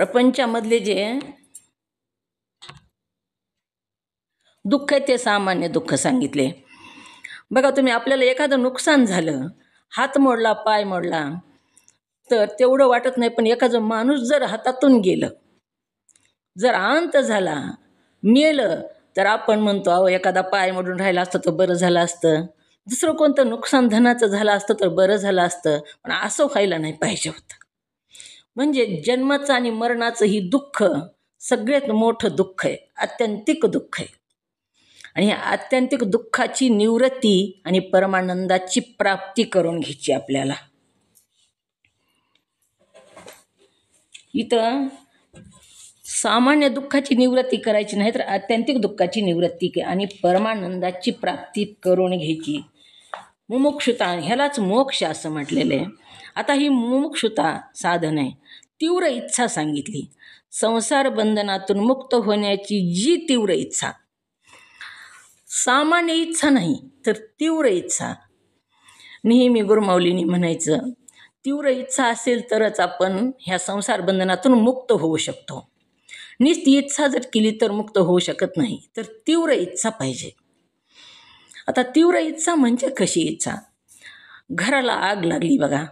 प्रपंचामधले जे दुःख आहे ते सामान्य दुःख सांगितले. बघा तुम्ही, आपल्याला एखादं नुकसान झालं, हात मोडला, पाय मोडला, तर तेवढं वाटत नाही. पण एखादं माणूस जर हातातून गेलं, जर अंत झाला, मेलं, तर आपण म्हणतो अहो एखादा पाय मोडून राहिला असतं तर बरं झालं असतं, दुसरं कोणतं नुकसान धनाचं झालं असतं तर बरं झालं असतं. पण असं व्हायला नाही पाहिजे होतं. म्हणजे जन्माचं आणि मरणाचं ही दुःख सगळ्यात मोठं दुःख आहे, आत्यंतिक दुःख आहे. आणि ह्या आत्यंतिक दुःखाची निवृत्ती आणि परमानंदाची प्राप्ती करून घ्यायची आपल्याला. इथं सामान्य दुःखाची निवृत्ती करायची नाही, तर आत्यंतिक दुःखाची निवृत्ती आणि परमानंदाची प्राप्ती करून घ्यायची. मुमुक्षुता, ह्यालाच मोक्ष असं म्हटलेलं आहे. आता ही मुमुक्षुता साधन आहे. तीव्र इच्छा सांगितली. संसार बंधनातून मुक्त होण्याची जी तीव्र इच्छा, सामान्य इच्छा नाही तर तीव्र इच्छा. नेहमी गुरुमाऊलींनी म्हणायचं, तीव्र इच्छा असेल तरच आपण ह्या संसार बंधनातून मुक्त होऊ शकतो. नुसती इच्छा जर केली तर मुक्त होऊ शकत नाही, तर तीव्र इच्छा पाहिजे. आता तीव्र इच्छा म्हणजे कशी इच्छा? घराला आग लागली बघा,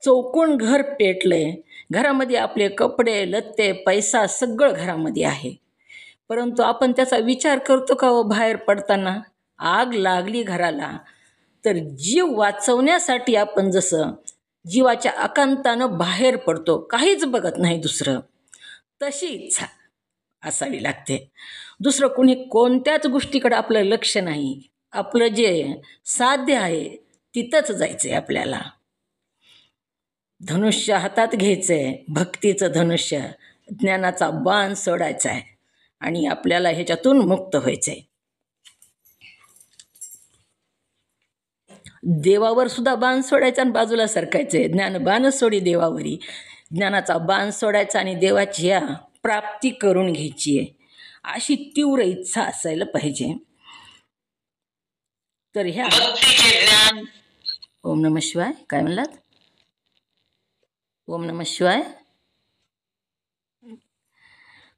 चौकोन घर पेटलंय, घरामध्ये आपले कपडे लत्ते पैसा सगळं घरामध्ये आहे, परंतु आपण त्याचा विचार करतो का? बाहेर पडताना आग लागली घराला, तर जीव वाचवण्यासाठी आपण जसं जीवाच्या आकांतानं बाहेर पडतो, काहीच बघत नाही दुसरं, तशी इच्छा असावी लागते. दुसरं कुणी कोणत्याच गोष्टीकडे आपलं लक्ष नाही, आपलं जे साध्य आहे तिथंच जायचं आहे आपल्याला. धनुष्य हातात घ्यायचं आहे, भक्तीचं धनुष्य, ज्ञानाचा बाण सोडायचा आहे आणि आपल्याला ह्याच्यातून मुक्त व्हायचं आहे. देवावर सुद्धा बाण सोडायचा आणि बाजूला सरकायचं आहे. ज्ञान बाण सोडी देवावरी, ज्ञानाचा बाण सोडायचा आणि देवाची या प्राप्ती करून घ्यायची आहे, अशी तीव्र इच्छा असायला पाहिजे. तर ह्या ओम नमः शिवाय, काय म्हणलात? ओम नमः शिवाय.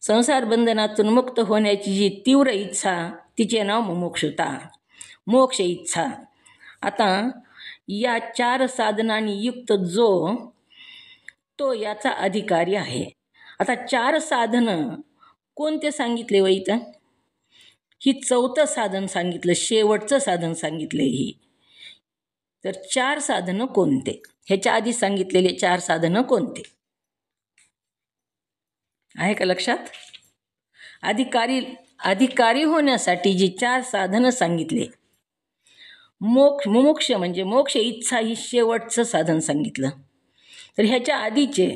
संसार बंधनातून मुक्त होण्याची जी तीव्र इच्छा, तिचे नाव मुमुक्षुता, मोक्ष इच्छा. आता या 4 साधनांनी युक्त जो तो याचा अधिकारी आहे. आता 4 साधनं कोणते सांगितले व इथं? ही 4थं साधन सांगितलं, शेवटचं साधन सांगितले ही. तर 4 साधनं कोणते? ह्याच्या आधी सांगितलेले 4 साधनं कोणते आहे का लक्षात? अधिकारी होण्यासाठी जी 4 साधनं सांगितले, मुमुक्ष म्हणजे मोक्ष इच्छा ही शेवटचं साधन सांगितलं. तर ह्याच्या आधीचे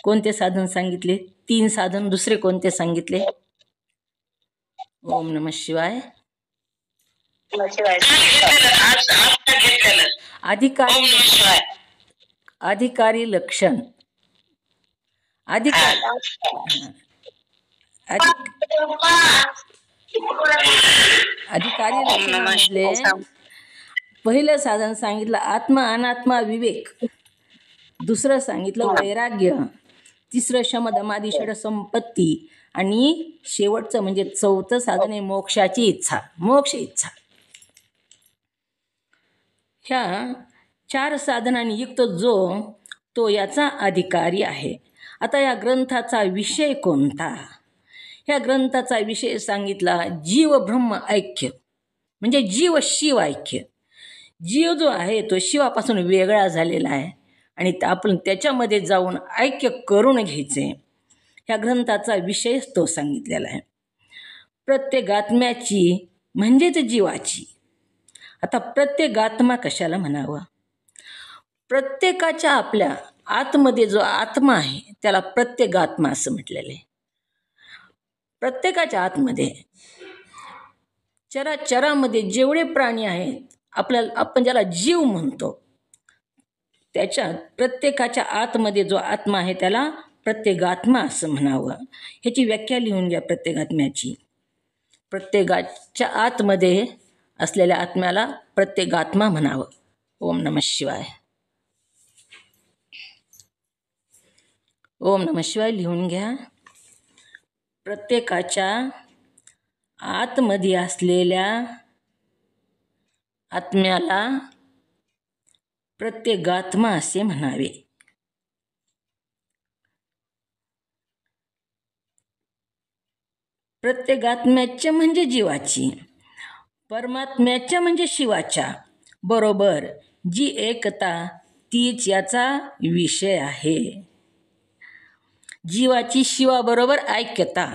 कोणते साधन सांगितले? 3 साधन. दुसरे कोणते सांगितले? ओम नमः शिवाय. अधिकारी लक्षण, अधिकारी लक्षणामधले पहिलं साधन सांगितलं आत्मा अनात्मा विवेक, दुसरं सांगितलं वैराग्य, तिसरं शमदमादी षड संपत्ती आणि शेवटचं म्हणजे 4थं साधन आहे मोक्षाची इच्छा, मोक्ष इच्छा. ह्या 4 साधनांनी युक्त जो तो याचा अधिकारी आहे. आता या ग्रंथाचा विषय कोणता? ह्या ग्रंथाचा विषय सांगितला जीव ब्रह्म ऐक्य, म्हणजे जीव शिव ऐक्य. जीव जो आहे तो शिवापासून वेगळा झालेला आहे आणि आपण त्याच्यामध्ये जाऊन ऐक्य करून घ्यायचे. ह्या ग्रंथाचा विषयच तो सांगितलेला आहे. प्रत्येगात्म्याची म्हणजेच जीवाची. आता प्रत्येगात्मा कशाला म्हणावं? प्रत्येकाच्या आपल्या आतमध्ये जो आत्मा आहे त्याला प्रत्येगात्मा असं म्हटलेलं आहे. प्रत्येकाच्या आतमध्ये चराचरामध्ये जेवढे प्राणी आहेत, आपण ज्याला जीव म्हणतो, त्याच्यात प्रत्येकाच्या आतमध्ये जो आत्मा आहे त्याला प्रत्येगात्मा असं म्हणावं. ह्याची व्याख्या लिहून घ्या प्रत्येगात्म्याची. प्रत्येकाच्या आतमध्ये असलेल्या आत्म्याला प्रत्येगात्मा म्हणावं. ओम नमः शिवाय. ओम नमः शिवाय लिहून घ्या. प्रत्येकाच्या आतमध्ये असलेल्या आत्म्याला प्रत्येगात्मा असे म्हणावे. प्रत्येगात्म्याच्या म्हणजे जीवाची, परमात्म्याच्या म्हणजे शिवाच्या बरोबर जी एकता तीच याचा विषय आहे. जीवाची शिवाबरोबर ऐक्यता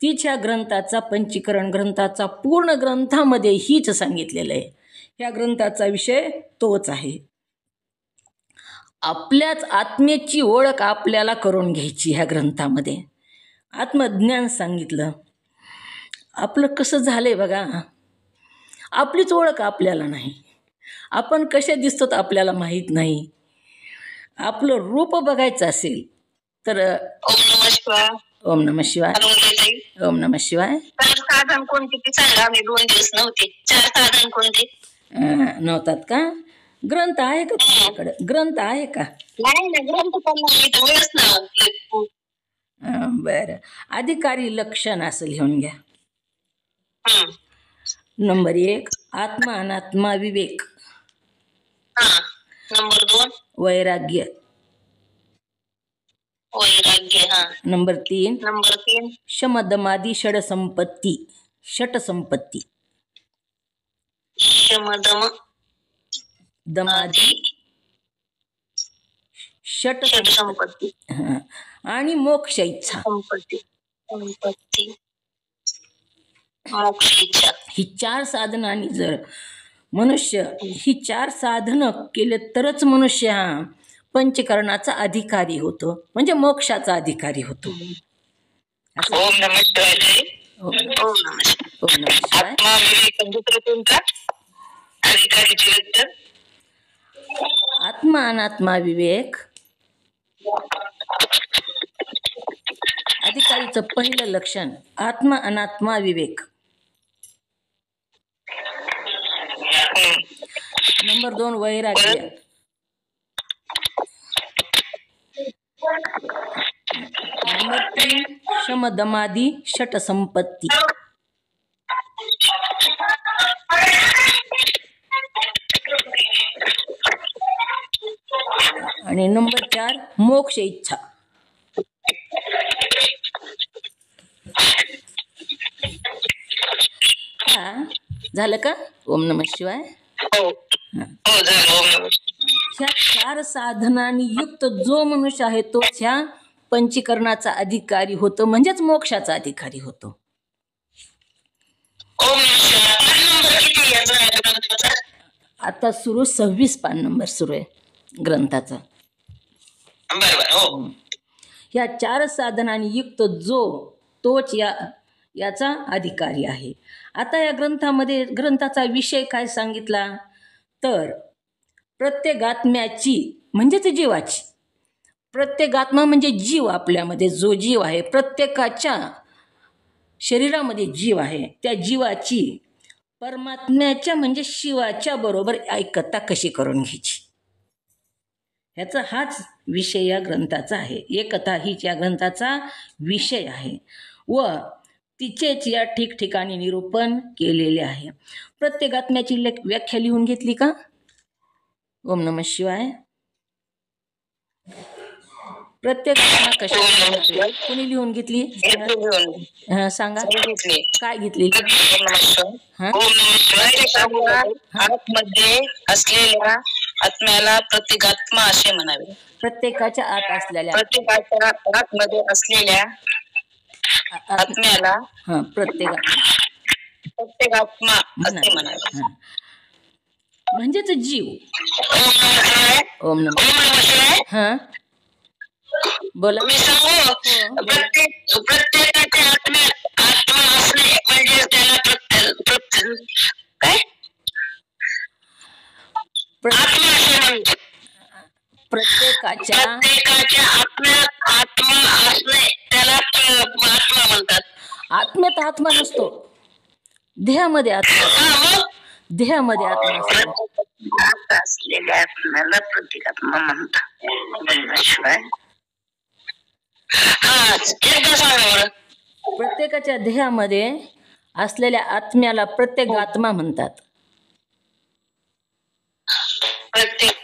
तीच ह्या ग्रंथाचा, पंचीकरण ग्रंथाचा पूर्ण ग्रंथामध्ये हीच सांगितलेलं आहे. ह्या ग्रंथाचा विषय तोच आहे. आपल्याच आत्म्याची ओळख आपल्याला करून घ्यायची. ह्या ग्रंथामध्ये आत्मज्ञान सांगितलं. आपलं कसं झालंय बघा, आपलीच ओळख आपल्याला नाही. आपण कसे दिसतो आपल्याला माहीत नाही. आपलं रूप बघायचं असेल तर ओम नमः शिवाय. ओम नमः शिवाय. ओम नमः शिवाय. चार साधन कोणते ते सांगा. आम्ही 2 दिवस नव्हते. 4 साधन कोणते नव्हतात का? ग्रंथ आहे का तुमच्याकडे? ग्रंथ आहे का? नाही ना, ग्रंथ पण नाही. बरं. अधिकारी लक्षण असं लिहून घ्या. हं. नंबर 1 आत्मा अनात्मा विवेक. हां. नंबर 2 वैराग्य. वैराग्य. हां. Number 3 number 3 शमदमादी षडसंपत्ती. षटसंपत्ती. शमदम दमादी षटसंपत्ती. हां. आणि मोक्ष इच्छा. संपत्ती. मोक्ष इच्छा. ही 4 साधनांनी जर मनुष्य ही 4 साधनं केले तरच मनुष्य हा पंचकरणाचा अधिकारी होतो, म्हणजे मोक्षाचा अधिकारी होतो. ओम नमः शिवाय. ओम नमः. ओम नमः शिवाय. आत्मा विवेक. दुसरं कोणता अधिकारीचे लक्षण? आत्मा अनात्मा विवेक. अधिकारीचं पहिलं लक्षण आत्मा अनात्मा विवेक. नंबर 2 वैराग्य. नंबर 3 शमदमादी षटसंपत्ती. आणि नंबर 4 मोक्ष इच्छा. झालं का? ओम नमः शिवाय. ह्या 4 साधनांनी युक्त जो मनुष्य आहे तो ह्या पंचीकरणाचा अधिकारी होतो, म्हणजेच मोक्षाचा अधिकारी होतो. आता सुरू 26 पान नंबर सुरू आहे ग्रंथाचा. ह्या 4 साधनांनी युक्त जो तोच याचा अधिकारी आहे. आता या ग्रंथामध्ये ग्रंथाचा विषय काय सांगितला तर प्रत्येगात्म्याची म्हणजेच जीवाची. प्रत्येगात्मा म्हणजे जीव. आपल्यामध्ये जो जीव आहे, प्रत्येकाच्या शरीरामध्ये जीव आहे, त्या जीवाची परमात्म्याच्या म्हणजे शिवाच्या बरोबर ऐकता कशी करून घ्यायची, ह्याचा हाच विषय या ग्रंथाचा आहे. एकता हीच या ग्रंथाचा विषय आहे व तिचेच या ठिकठिकाणी निरूपण केलेले आहे. प्रत्येगात्म्याची व्याख्या लिहून घेतली का? ओम नमः शिवाय. प्रत्येक आत्मा कशा कोणी लिहून घेतली सांगा. काय घेतली? आतमध्ये असलेल्या आत्म्याला प्रत्येगात्मा असे म्हणावे. प्रत्येकाच्या आत असलेल्या, प्रत्येकाच्या आतमध्ये असलेल्या आत्म्याला प्रत्येगात्मा असे म्हणावे. म्हणजेच जीव. ओम नमः शिवाय. हां बोला. मी सांगू, प्रत्येकाच्या आत्मा असणे म्हणजे त्याला काय आत्मा असे म्हणतात. प्रत्येकाच्या आत्म्यात आत्मा असणे त्याला आत्मा म्हणतात. आत्म्यात आत्मा नसतो, देहामध्ये आत्मा. देहामध्ये आत्मा असलेल्या आत्म्याला प्रत्येकात्मा म्हणतात. शिवाय हा एकदा सांगा बरं. प्रत्येकाच्या देहामध्ये असलेल्या आत्म्याला प्रत्येक आत्मा म्हणतात. प्रत्येक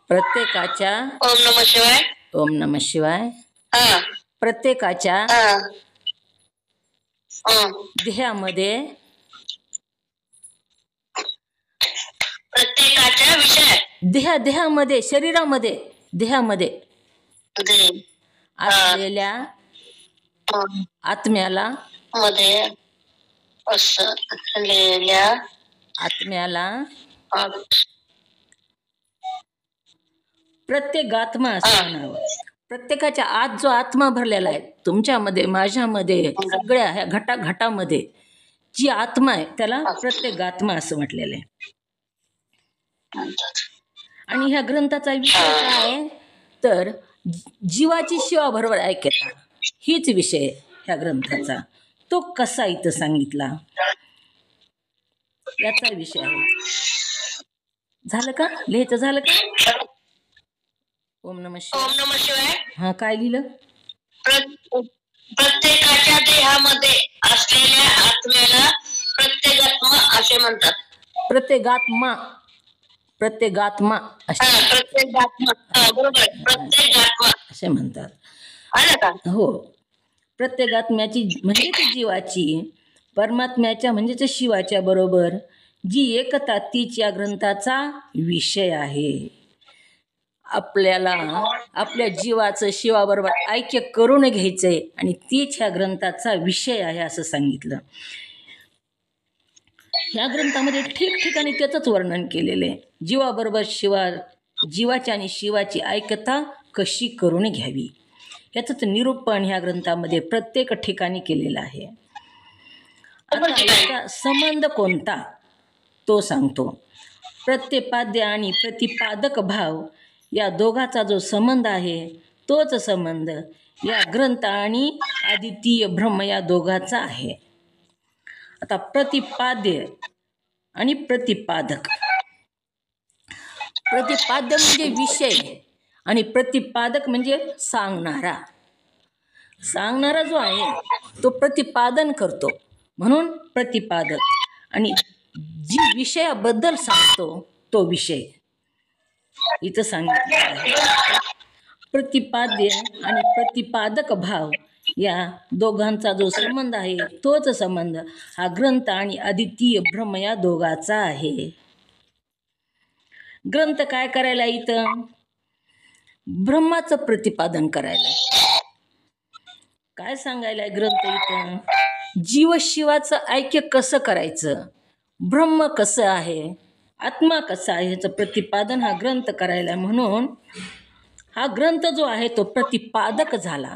प्रत्येकाच्या ओम नमः शिवाय. ओम नमः शिवाय. हा प्रत्येकाच्या हा हा. देहामध्ये प्रत्येकाच्या विषय देहामध्ये शरीरामध्ये देहामध्ये असलेल्या आत्म्याला मध्ये असलेल्या आत्म्याला प्रत्येक आत्मा असं म्हणावं. प्रत्येकाच्या आत जो आत्मा भरलेला आहे तुमच्यामध्ये माझ्यामध्ये सगळ्या ह्या घटामध्ये जी आत्मा आहे त्याला प्रत्येक आत्मा असं म्हटलेलं आहे. आणि ह्या ग्रंथाचा विषय काय आहे तर जीवाची शिवा बरोबर ऐकता हीच विषय ह्या ग्रंथाचा. तो कसा इथं सांगितला याचा विषय आहे. झालं का लिहायचं झालं का? ओम नमः शिवाय. ओम नमः शिवाय. हा काय लिहिलं? प्रत्येकाच्या देहामध्ये असलेल्या आत्म्याला प्रत्येगात्मा असे म्हणतात. प्रत्येगात्मा प्रत्येगात्मा प्रत्येगात्मा बरोबर प्रत्येगात्मा असे म्हणतात. आलं का? हो. प्रत्येगात्म्याची म्हणजे ती जीवाची परमात्म्याच्या म्हणजे शिवाच्या बरोबर जी एकता तीच या ग्रंथाचा विषय आहे. आपल्याला आपल्या जीवाचं शिवाबरोबर ऐक्य करून घ्यायचंय आणि तीच ह्या ग्रंथाचा विषय आहे असं सांगितलं. ह्या ग्रंथामध्ये ठिकठिकाणी त्याचंच वर्णन केलेलं आहे. जीवाबरोबर जीवाची आणि शिवाची ऐक्यता कशी करून घ्यावी याचंच निरूपण ह्या ग्रंथामध्ये प्रत्येक ठिकाणी केलेलं आहे. आता याचा संबंध कोणता तो सांगतो. प्रतिपाद्य आणि प्रतिपादक भाव या दोघाचा जो संबंध आहे तोच संबंध या ग्रंथ आणि अद्वितीय ब्रह्म या दोघाचा आहे. आता प्रतिपाद्य आणि प्रतिपादक. प्रतिपाद्य म्हणजे विषय आणि प्रतिपादक म्हणजे सांगणारा. सांगणारा जो आहे तो प्रतिपादन करतो म्हणून प्रतिपादक आणि जी विषयाबद्दल सांगतो तो विषय इथं सांगितलं आहे. प्रतिपाद्य आणि प्रतिपादक भाव या दोघांचा जो संबंध आहे तोच संबंध हा ग्रंथ आणि अद्वितीय ब्रह्म या दोघाचा आहे. ग्रंथ काय करायला इथं ब्रह्माचं प्रतिपादन करायला. काय सांगायला ग्रंथ इथं जीव शिवाचं ऐक्य कसं करायचं, ब्रह्म कसं आहे, आत्मा कसा आहे ह्याचं प्रतिपादन हा ग्रंथ करायला. म्हणून हा ग्रंथ जो आहे तो प्रतिपादक झाला.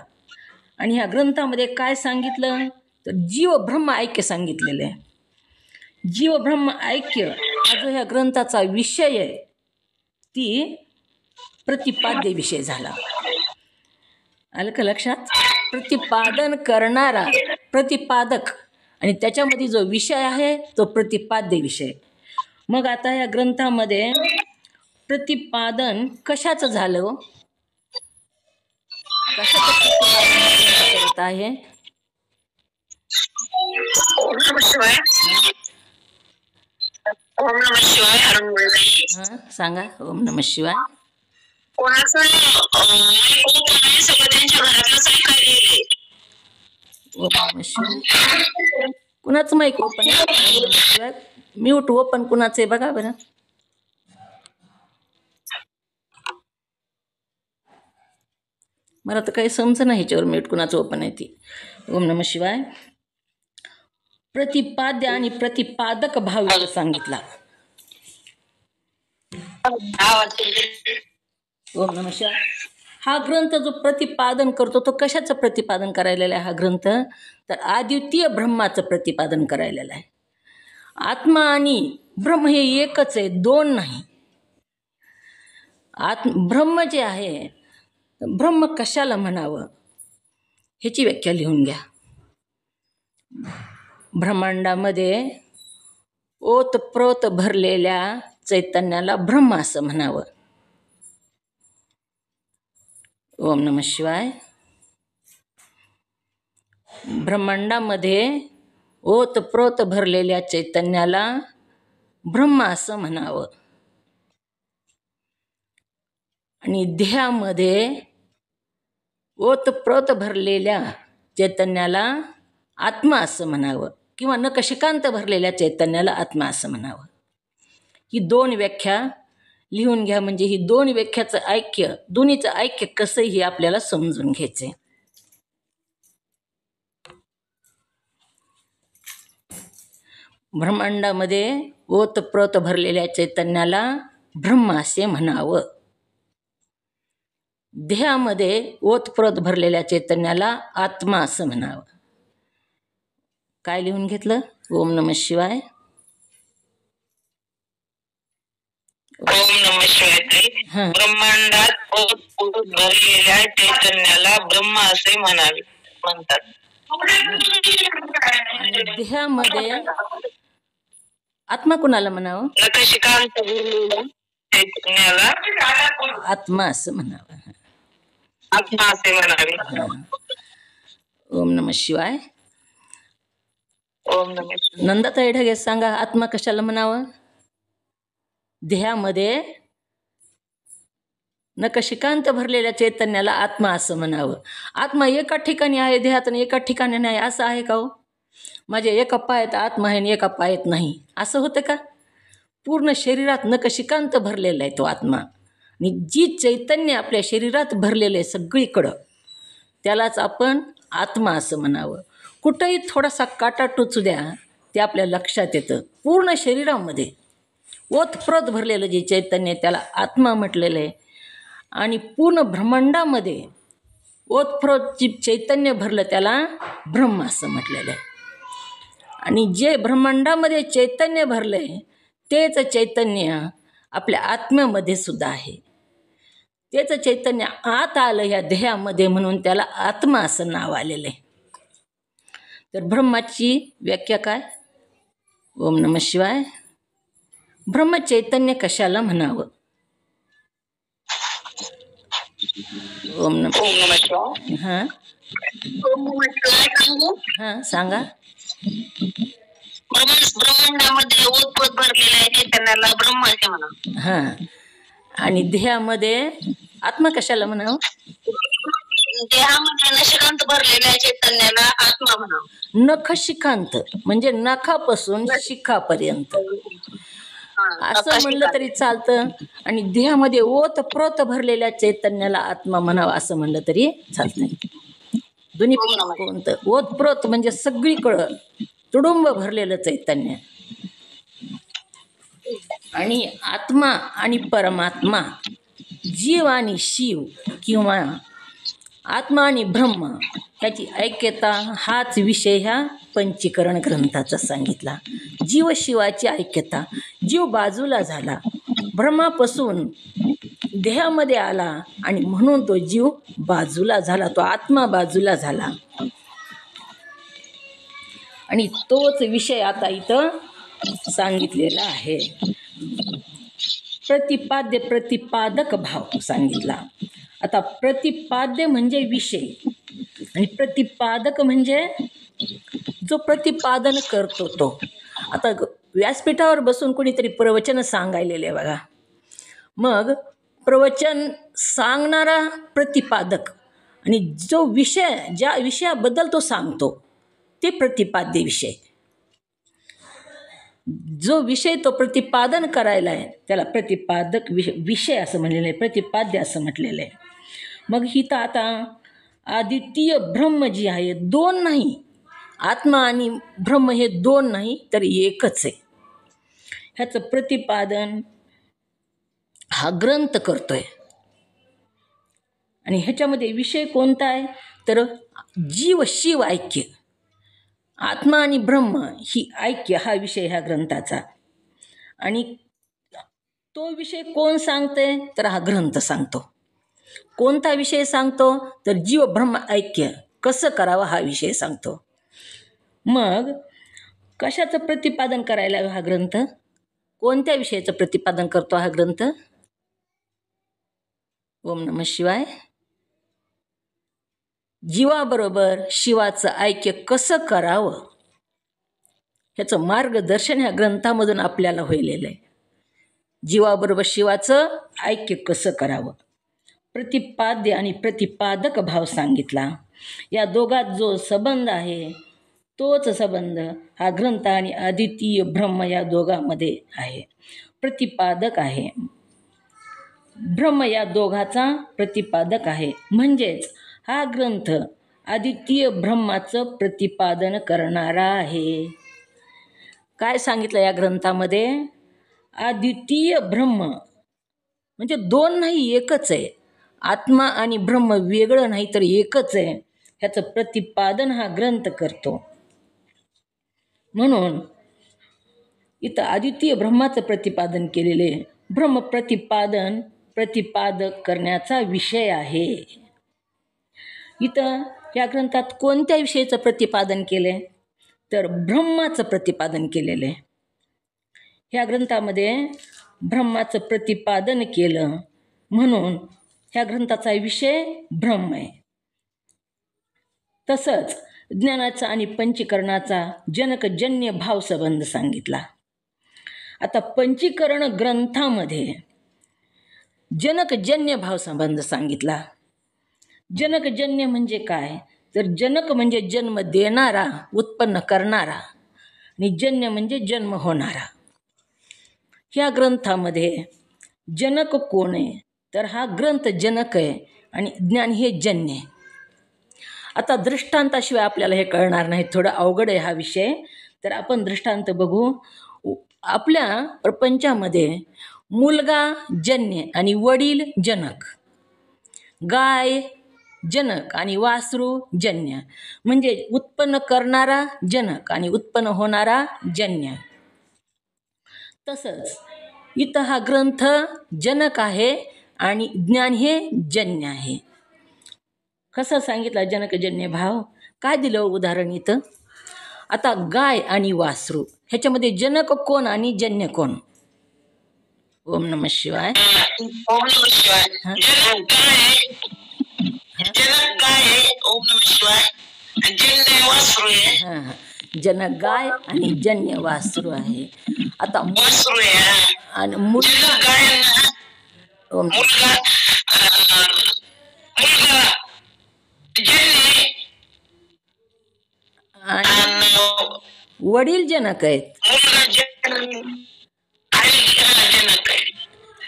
आणि ह्या ग्रंथामध्ये काय सांगितलं तर जीव ब्रह्म ऐक्य सांगितलेलं आहे. जीव ब्रह्म ऐक्य हा जो ह्या ग्रंथाचा विषय आहे ती प्रतिपाद्य विषय झाला. आलं का लक्षात? प्रतिपादन करणारा प्रतिपादक आणि त्याच्यामध्ये जो विषय आहे तो प्रतिपाद्य विषय. मग आता या ग्रंथामध्ये प्रतिपादन कशाचं झालं, कशाचं प्रतिपादन करत आहे? ओम नमः शिवाय. ओम नमः शिवाय. हां सांगा. ओम नमः शिवाय. कोणाचं सगळं त्यांच्या घरातलंच ऐकायला. ओम नमः शिवाय. कुणाचं माईक ओपन आहे? ओम नमः शिवाय. म्यूट ओपन कुणाचं आहे बघा बरं. मला तर काही समजं नाही ह्याच्यावर म्यूट कुणाचं ओपन आहे ती. ओम नमः शिवाय. प्रतिपाद्य आणि प्रतिपादक भाव सांगितला. ओम नमः शिवाय. हा ग्रंथ जो प्रतिपादन करतो तो कशाचं प्रतिपादन करायलेला आहे हा ग्रंथ तर अद्वितीय ब्रह्माचं प्रतिपादन करायलेलं आहे. आत्मा आणि ब्रह्म हे एकच आहे, दोन नाही. ब्रह्म जे आहे ब्रह्म कशाला म्हणावं ह्याची व्याख्या लिहून घ्या. ब्रह्मांडामध्ये ओतप्रोत भरलेल्या चैतन्याला ब्रह्म असं म्हणावं. ओम नमः शिवाय. ब्रह्मांडामध्ये ओतप्रोत भरलेल्या चैतन्याला ब्रह्म असं म्हणावं आणि देहामध्ये ओतप्रोत भरलेल्या चैतन्याला आत्मा असं म्हणावं किंवा नकशिकांत भरलेल्या चैतन्याला आत्मा असं म्हणावं. ही दोन व्याख्या लिहून घ्या, म्हणजे ही दोन व्याख्याचं ऐक्य, दोन्हीचं ऐक्य कसं हे आपल्याला समजून घ्यायचे. ब्रह्मांडामध्ये ओतप्रोत भरलेल्या चैतन्याला ब्रह्म असे म्हणावं. देहामध्ये ओतप्रोत भरलेल्या चैतन्याला आत्मा असं म्हणावं. काय लिहून घेतलं? ओम नमः शिवाय. ओम नमः शिवाय. ब्रह्मांडात ओतप्रोत भरलेल्या चैतन्याला ब्रह्म असे म्हणतात. आणि देहामध्ये आत्मा कुणाला म्हणावं? नकशिकांत भरलेल्या चैतन्याला आत्मा असं म्हणावं. आत्मा असे म्हणावे. ओम नमः शिवाय. ओम नमः शिवाय. नंदाताई ढगे सांगा, आत्मा कशाला म्हणावं? देहामध्ये नकशिकांत भरलेल्या चैतन्याला आत्मा असं म्हणावं. आत्मा एका ठिकाणी आहे देहात आणि एका ठिकाणी नाही असं आहे का हो? माझ्या एका पायात आत्मा आहे आणि एका पायात नाही असं होतं का? पूर्ण शरीरात नकशिकांत भरलेला आहे तो आत्मा. आणि जी चैतन्य आपल्या शरीरात भरलेलं आहे सगळीकडं, त्यालाच आपण आत्मा असं म्हणावं. कुठंही थोडासा काटा टोचू द्या, ते आपल्या लक्षात येतं. पूर्ण शरीरामध्ये ओतप्रोत भरलेलं जे चैतन्य त्याला आत्मा म्हटलेलं आहे. आणि पूर्ण ब्रह्मांडामध्ये ओतप्रोत जे चैतन्य भरलं त्याला ब्रह्म असं म्हटलेलं आहे. आणि जे ब्रह्मांडामध्ये चैतन्य भरलं आहे तेच चैतन्य आपल्या आत्म्यामध्ये सुद्धा आहे. तेच चैतन्य आत आलं ह्या देहामध्ये म्हणून त्याला आत्मा असं नाव आलेलं आहे. तर ब्रह्माची व्याख्या काय? ओम नमः शिवाय. ब्रह्म चैतन्य कशाला म्हणावं? ओम नमः शिवाय. हां हां सांगा. ब्रह्मांडामध्ये ओतप्रोत भरलेल्या चैतन्याला ब्रह्म असे म्हणा. हां. आणि देहामध्ये आत्मा कशाला म्हणावं? देहामध्ये नशिकांत भरलेल्या चैतन्याला आत्मा म्हणा. नखशिकांत म्हणजे नखापासून शिखापर्यंत असं म्हणलं तरी चालतं. आणि देहामध्ये ओतप्रोत भरलेल्या चैतन्याला आत्मा म्हणावं असं म्हणलं तरी चालतं. दोन्ही कोणतं? ओतप्रोत म्हणजे सगळीकडं तुडुंब भरलेलं चैतन्य. आणि आत्मा आणि परमात्मा, जीव आणि शिव किंवा आत्मा आणि ब्रह्म ह्याची ऐक्यता हाच विषय ह्या पंचीकरण ग्रंथाचा सांगितला. जीव शिवाची ऐक्यता. जीव बाजूला झाला, ब्रह्मापासून देहामध्ये आला आणि म्हणून तो जीव बाजूला झाला, तो आत्मा बाजूला झाला. आणि तोच विषय आता इथं सांगितलेला आहे. प्रतिपाद्य प्रतिपादक भाव सांगितला. आता प्रतिपाद्य म्हणजे विषय आणि प्रतिपादक म्हणजे जो प्रतिपादन करतो तो. आता व्यासपीठावर बसून कोणीतरी प्रवचन सांगायलेले बघा, मग प्रवचन सांगणारा प्रतिपादक आणि जो विषय ज्या विषयाबद्दल तो सांगतो ते प्रतिपाद्य विषय. जो विषय तो प्रतिपादन करायला आहे त्याला प्रतिपादक विषय असं म्हणलेलं आहे, प्रतिपाद्य असं म्हटलेलं आहे. मग ही तर आता अद्वितीय ब्रह्म जी आहे, दोन नाही, आत्मा आणि ब्रह्म हे दोन नाही तर एकच आहे. ह्याचं प्रतिपादन हा ग्रंथ करतोय. आणि ह्याच्यामध्ये विषय कोणता आहे तर जीव शिव ऐक्य, आत्मा आणि ब्रह्म ही ऐक्य हा विषय ह्या ग्रंथाचा. आणि तो विषय कोण सांगते तर हा ग्रंथ सांगतो. कोणता विषय सांगतो तर जीव ब्रह्म ऐक्य कसं करावं हा विषय सांगतो. मग कशाचं प्रतिपादन करायला हा ग्रंथ? कोणत्या विषयाचं प्रतिपादन करतो हा ग्रंथ? ओम नमः शिवाय. जीवाबरोबर शिवाचं ऐक्य कसं करावं ह्याचं मार्गदर्शन ह्या ग्रंथामधून आपल्याला होईलेलं आहे. जीवाबरोबर शिवाचं ऐक्य कसं करावं, प्रतिपाद्य आणि प्रतिपादक भाव सांगितला. या दोघात जो संबंध आहे तोच संबंध हा ग्रंथ आणि अद्वितीय ब्रह्म या दोघांमध्ये आहे. प्रतिपादक आहे, ब्रह्म या दोघाचा प्रतिपादक आहे. म्हणजेच हा ग्रंथ अद्वितीय ब्रह्माचं प्रतिपादन करणारा आहे. काय सांगितलं या ग्रंथामध्ये? अद्वितीय ब्रह्म म्हणजे दोन नाही, एकच आहे. आत्मा आणि ब्रह्म वेगळं नाही तर एकच आहे, ह्याचं प्रतिपादन हा ग्रंथ करतो. म्हणून इथं अद्वितीय ब्रह्माचं प्रतिपादन केलेले. ब्रह्म प्रतिपादक करण्याचा विषय आहे. इथं या ग्रंथात कोणत्या विषयाचं प्रतिपादन केले तर ब्रह्माचं प्रतिपादन केलेलं आहे. ह्या ग्रंथामध्ये ब्रह्माचं प्रतिपादन केलं म्हणून ह्या ग्रंथाचा विषय ब्रह्म आहे. तसंच ज्ञानाचा आणि पंचीकरणाचा जनकजन्य भाव संबंध सांगितला. आता पंचीकरण ग्रंथामध्ये जनकजन्य भाव संबंध सांगितला. जनकजन्य म्हणजे काय तर जनक म्हणजे जन्म देणारा, उत्पन्न करणारा, आणि जन्य म्हणजे जन्म होणारा. ह्या ग्रंथामध्ये जनक कोण आहे तर हा ग्रंथ जनक आहे आणि ज्ञान हे जन्य आहे. आता दृष्टांताशिवाय आपल्याला हे कळणार नाही, थोडं अवघड आहे हा विषय. तर आपण दृष्टांत बघू. आपल्या प्रपंचामध्ये मुलगा जन्य आणि वडील जनक, गाय जनक आणि वासरू जन्य, म्हणजे उत्पन्न करणारा जनक आणि उत्पन्न होणारा जन्य. तसंच इथं हा ग्रंथ जनक आहे आणि ज्ञान हे जन्य आहे. कसं सांगितलं जनकजन्य भाव? काय दिलं उदाहरण इथं? आता गाय आणि वासरू ह्याच्यामध्ये जनक कोण आणि जन्य कोण? ओम नमः शिवाय. ओम नमः शिवाय. जनक गाय आहे, ओम नमः शिवाय. जन्य वासरू आहे. हां, जनक गाय आणि जन्य वासरू आहे. आता वासरू आहे आणि मुलगा गाय ना, ओम मुलगा जन्य आणि वडील जनक आहेत. मुलगा जन्य जनक आहे.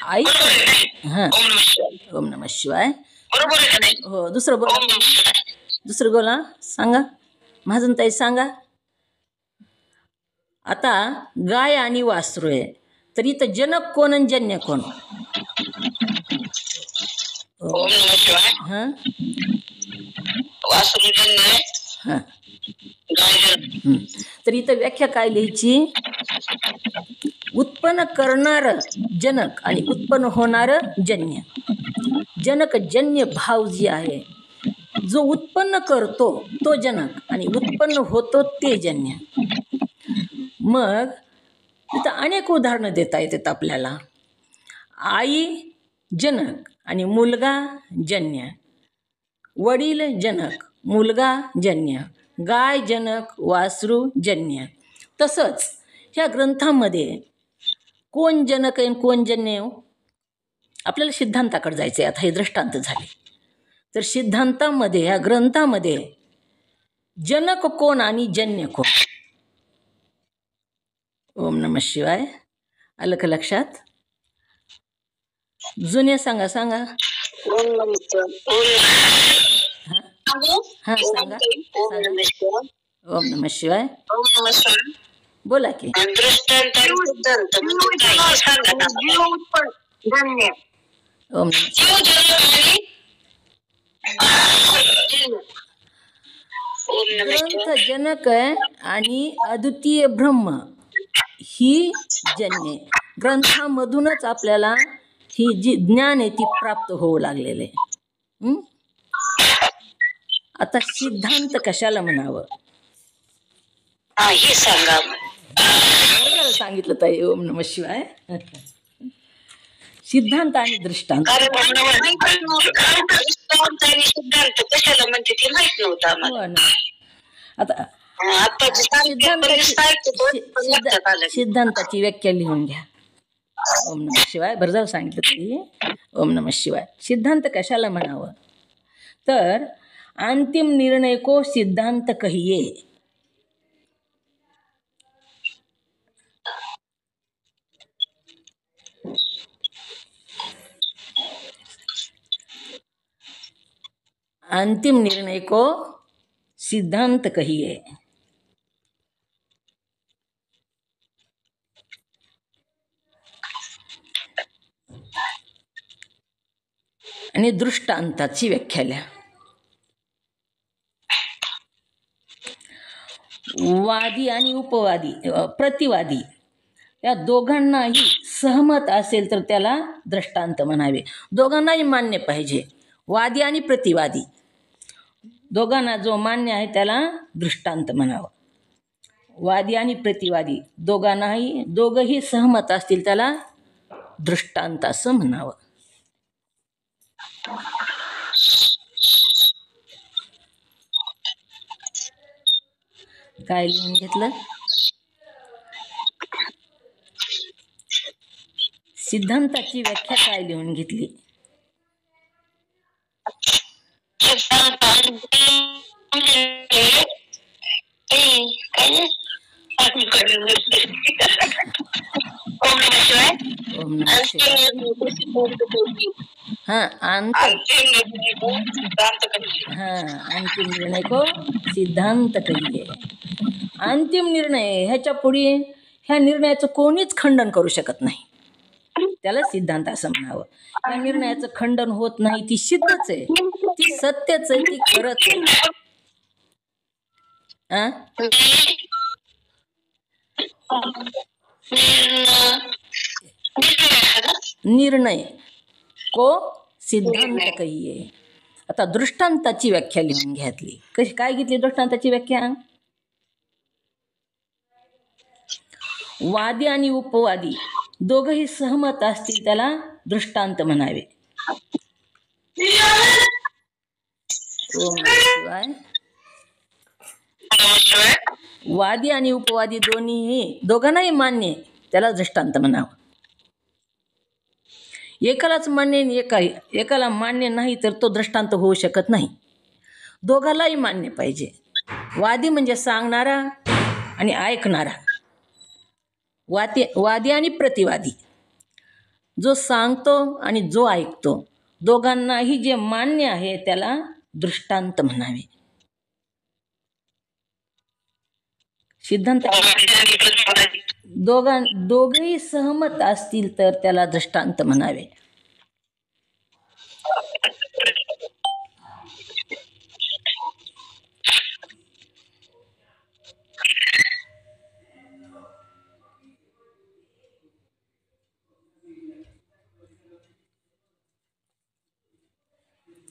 आई हां, ओम नमः शिवाय. ओम नमः शिवाय. बरोबर आहे का नाही? हो, दुसरं बोला. ओम नमः शिवाय. दुसरं बोला, सांगा महाजन ताई, सांगा. आता गाय आणि वासरू आहे तर इथं जनक कोण आणि जन्य कोण? ओम नमः शिवाय. हां वासरू जन्य आहे, हां. गाय जन्य. तर इथं व्याख्या काय लिहायची? उत्पन्न करणारं जनक आणि उत्पन्न होणारं जन्य. जनकजन्य भाव जी आहे, जो उत्पन्न करतो तो जनक आणि उत्पन्न होतो ते जन्य. मग इथं अनेक उदाहरणं देता येतात आपल्याला. आई जनक आणि मुलगा जन्य, वडील जनक, मुलगा जन्य, गाय जनक, वासरू जन्य. तसंच ह्या ग्रंथामध्ये कोण जनक आहे कोण जन्य आहे? आपल्याला सिद्धांताकडे जायचं आहे. आता हे दृष्टांत झाले तर सिद्धांतामध्ये ह्या ग्रंथामध्ये जनक कोण आणि जन्य कोण? ओम नमः शिवाय. आलं का लक्षात? जुने सांगा सांगा. ओम नमः शिवाय. हां सांगा सांगा. ओम नमः शिवाय. ओम नमः शिवाय. बोला की. दृष्टांत आणि सिद्धांत म्हणजे काय हे सांगा ना. जीव उत्पन्न जन्य. ओम नमः जीव जनक आणि जन्य. ओम नमः शिवाय. ग्रंथ जनक आहे आणि अद्वितीय ब्रह्म ही जन्य. ग्रंथामधूनच आपल्याला ही जी ज्ञान आहे ती प्राप्त होऊ लागलेलं आहे. आता सिद्धांत कशाला म्हणावं हे सांगा. सांगितलं ताई. ओम नमः शिवाय. सिद्धांत आणि दृष्टांत. सिद्धांत आणि सिद्धांत कशाला म्हणजे ते माहित नव्हतं आम्हाला. हो ना. आता आताची सिद्धांताची व्याख्या लिहून घ्या. ओम नमः शिवाय. बरं झालं सांगितलं तरी. ओम नमः शिवाय. सिद्धांत कशाला म्हणावं तर अंतिम निर्णय को सिद्धांत कहिये. अंतिम निर्णय को सिद्धांत कहिये. आणि दृष्टांताची व्याख्या लिहा. वादी आणि उपवादी प्रतिवादी या दोघांनाही सहमत असेल तर त्याला दृष्टांत म्हणावे. दोघांनाही मान्य पाहिजे. वादी आणि प्रतिवादी दोघांना जो मान्य आहे त्याला दृष्टांत म्हणावं. वादी आणि प्रतिवादी दोघंही सहमत असतील त्याला दृष्टांत असं म्हणावं. काय लिहून घेतलं. सिद्धांताची व्याख्या काय लिहून घेतली. अंतिम निर्णय को सिद्धांत कहिये. अंतिम निर्णय ह्याच्या पुढे ह्या निर्णयाचं कोणीच खंडन करू शकत नाही. त्याला सिद्धांत असं म्हणावं. या निर्णयाचं खंडन होत नाही. ती सिद्धच आहे. ती सत्यच आहे. ती खरंच आहे. निर्णय को सिद्धांत कहिये. आता दृष्टांताची व्याख्या लिहून घेतली. कशी काय घेतली दृष्टांताची व्याख्या. वादी आणि उपवादी दोघंही सहमत असतील त्याला दृष्टांत म्हणावे. ओम नमः शिवाय. वादी आणि उपवादी दोघांनाही मान्य त्याला दृष्टांत म्हणावं. एकालाच मान्य एकाला मान्य नाही तर तो दृष्टांत होऊ शकत नाही. दोघालाही मान्य पाहिजे. वादी म्हणजे सांगणारा आणि ऐकणारा. वादी आणि प्रतिवादी जो सांगतो आणि जो ऐकतो दोघांनाही जे मान्य आहे त्याला दृष्टांत म्हणावे. सिद्धांत दोघेही सहमत असतील तर त्याला दृष्टांत म्हणावे.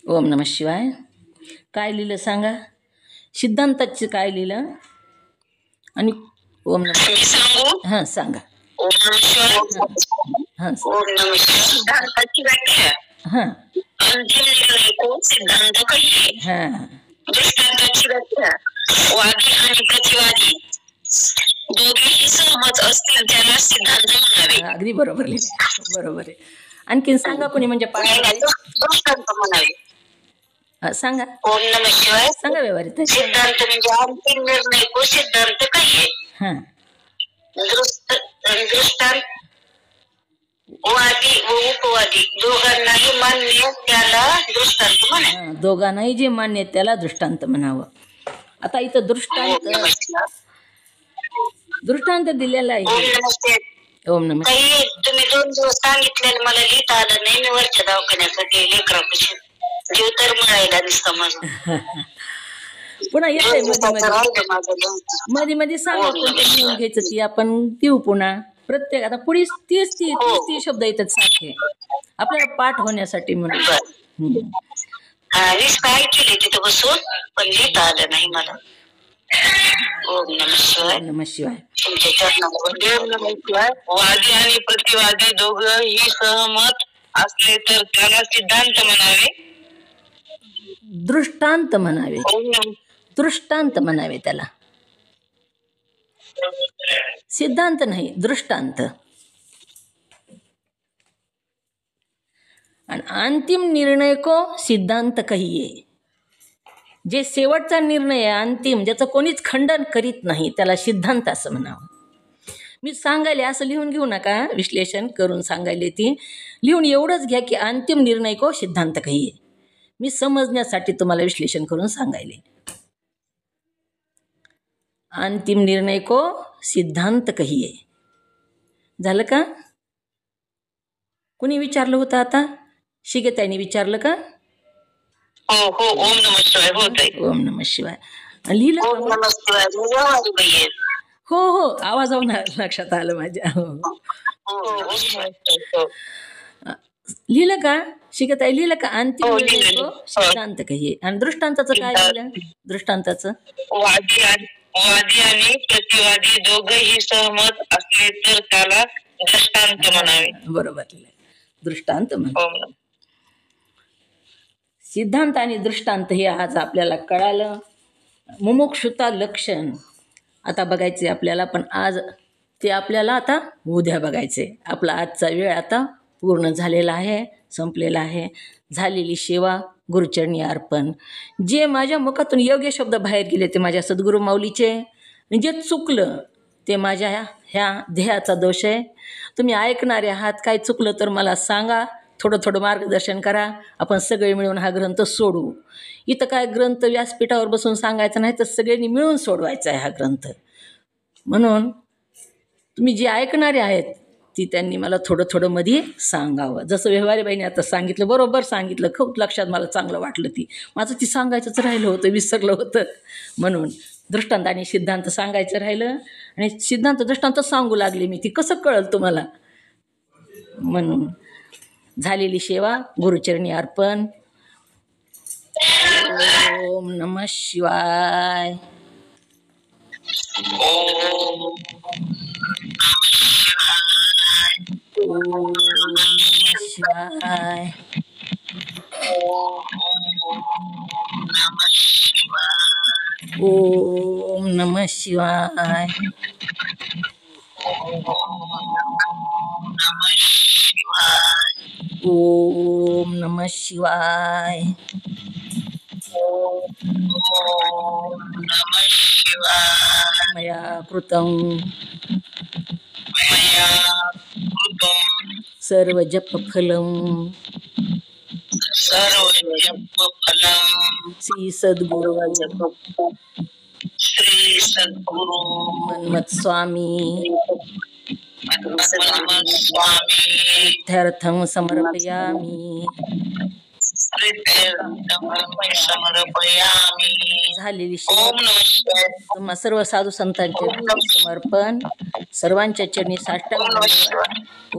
ओम नमः शिवाय. काय लिहिलं सांगा. सिद्धांताचं काय लिहिलं आणि ओम नमः हां सांगा. ओम नमः शिवाय. ओम नमः शिवाय. सिद्धांताची व्याख्या. अंतिम निर्णय को सिद्धांत कहिये. दृष्टांताची व्याख्या. वादी आणि प्रतिवादी दोघेही सहमत असतील त्याला सिद्धांत म्हणावे. अगदी बरोबर लिहिलं. बरोबर आहे. आणखीन सांगा कोणी म्हणजे दृष्टांत म्हणावे. सांगा. ओम नमः शिवाय. सांगा व्यवहारित. सिद्धांत म्हणजे अंतिम निर्णय को सिद्धांत कहिये. दृष्टांत वादी व उपवादी दोघांनाही मान्य त्याला दृष्टांत म्हणावे. दोघांनाही जे मान्य त्याला दृष्टांत म्हणावं. आता इथं दृष्टांत दिलेला आहे. ओम नमः. तुम्ही 2 दिवस सांगितलेलं मला लिहिता आलं नाही. मी वरच्या दवाखान्यासाठी लेकरापाशी जीव तर मिळायला दिसतं माझं. पुन्हा येतंय मध्ये मध्ये सांगा कोणतं लिहून घ्यायचं ती आपण देऊ पुन्हा. प्रत्येक आता पुढे 30 शब्द येतात सारखे आपल्याला पाठ होण्यासाठी म्हणून. काय केले तिथं बसून पण लिहिता आलं नाही मला. ओम नमः शिवाय. नमः शिवाय. तुमच्या चरणावर ओम नमः शिवाय. वादी आणि प्रतिवादी दोघंही सहमत असले तर त्याला सिद्धांत म्हणावे. दृष्टांत म्हणावे, दृष्टांत म्हणावे त्याला, सिद्धांत नाही, दृष्टांत. आणि अंतिम निर्णय को सिद्धांत कहिये. जे शेवटचा निर्णय आहे अंतिम, ज्याचं कोणीच खंडन करीत नाही, त्याला सिद्धांत असं म्हणावं. मी सांगायले असं लिहून घेऊ नका, विश्लेषण करून सांगायले ती लिहून एवढंच घ्या की अंतिम निर्णय को सिद्धांत कहिये. मी समजण्यासाठी तुम्हाला विश्लेषण करून सांगायले. अंतिम निर्णय को सिद्धांत कहिये. झालं का? कुणी विचारलं होतं आता? शिगेताईने विचारलं का? हो हो, ओम नमः शिवाय. हो ओम नमः शिवाय. लिहिलं का ओम मग? नमः शिवाय. मी जेव्हा बाई आहे. हो हो, आवाजावरून लक्षात आलं माझ्या. हो हो ओम नमः शिवाय. लिहिलं का? शिगेताई लिहिलं का? अंतिम हो, निर्णय लिहिलं. को सिद्धांत कहिये. आणि दृष्टांताचं काय लिहिलं? दृष्टांताचं वादी आणि प्रतिवादी दोघंही सहमत असले तर त्याला दृष्टांत म्हणावे. बरोबर लिहिलं, दृष्टांत म्हण. ओम नमः. सिद्धांत आणि दृष्टांत हे आज आपल्याला कळालं. मुमुक्षुता लक्षण आता बघायचे आपल्याला, पण आज ते आपल्याला आता उद्या बघायचे. आपला आजचा वेळ आता पूर्ण झालेला आहे, संपलेला आहे. झालेली सेवा गुरुचरणी अर्पण. जे माझ्या मुखातून योग्य शब्द बाहेर गेले ते माझ्या सद्गुरू माऊलीचे, जे चुकलं ते माझ्या ह्या ध्येयाचा दोष आहे. तुम्ही ऐकणारे आहात, काय चुकलं तर मला सांगा, थोडं थोडं मार्गदर्शन करा. आपण सगळे मिळून हा ग्रंथ सोडवू. इथं काय ग्रंथ व्यासपीठावर बसून सांगायचं नाही, तर सगळ्यांनी मिळून सोडवायचा आहे हा ग्रंथ. म्हणून तुम्ही जे ऐकणारे आहेत ती त्यांनी मला थोडं थोडं मध्ये सांगावं. जसं व्यवहारीबाईने आता सांगितलं, बरोबर सांगितलं, खूप लक्षात मला चांगलं वाटलं. माझं ती सांगायचंच राहिलं होतं, विसरलं होतं. म्हणून दृष्टांत आणि सिद्धांत सांगायचं राहिलं, आणि सिद्धांत दृष्टांत सांगू लागले मी. ती कसं कळलं तुम्हाला? म्हणून झालेली सेवा गुरुचरणी अर्पण. ओम नमः शिवाय. ओम नमः शिवाय. ओम नमः शिवाय. ओम नमः शिवाय. मया कृतं सर्व जप फलम श्री सद्गुरु मन्मथ स्वामी तीर्थं समर्पयामि. झालेली तुम्हा सर्व साधू संतांचे समर्पण. सर्वांच्या चरणी साष्टांग धन्यवाद.